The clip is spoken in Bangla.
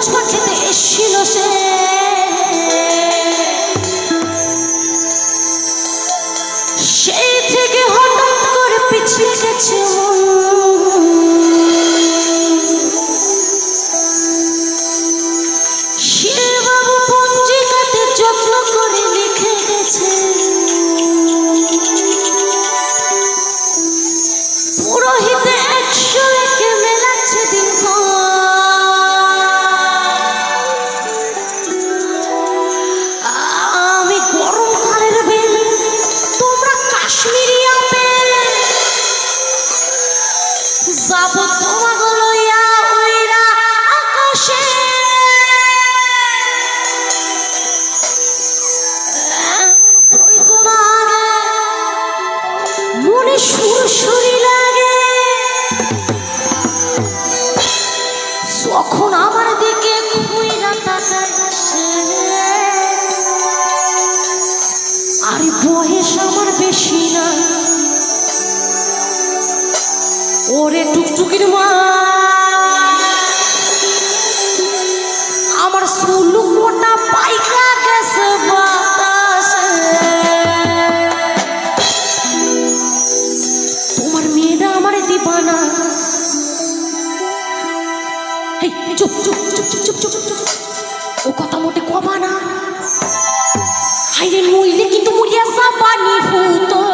ফুচকা খেতে এসেছিল সে, সেই থেকে হঠাৎ করে পিছিয়ে গেছে শিববাবু পঞ্জিকাতে যত্ন করে লিখে গেছে পুরোহিতে 101 মেলাচ্ছে দিন। আমি গরমকালের বেল, তোমরা কাশ্মীরি আপেল, যাবো তোমাকে লইয়া উইরা আকাশে। মনে সুরসুরি লাগে যখন আমার দিকে খুইরা তাকাচ্ছে। আরে বয়স আমার বেশি না, ওরে টুকটুকির মা, আমার সুলু মোটা পাইকা গেছে বাতাসে। তোমার মেয়েরা আমার দিবানা। চুপ চুপ চুপ চুপ চুপ চুপ, ও কথা মোটে কবা না। হাইরে নইলে কিন্তু মুড়িয়া সাবানি হতো।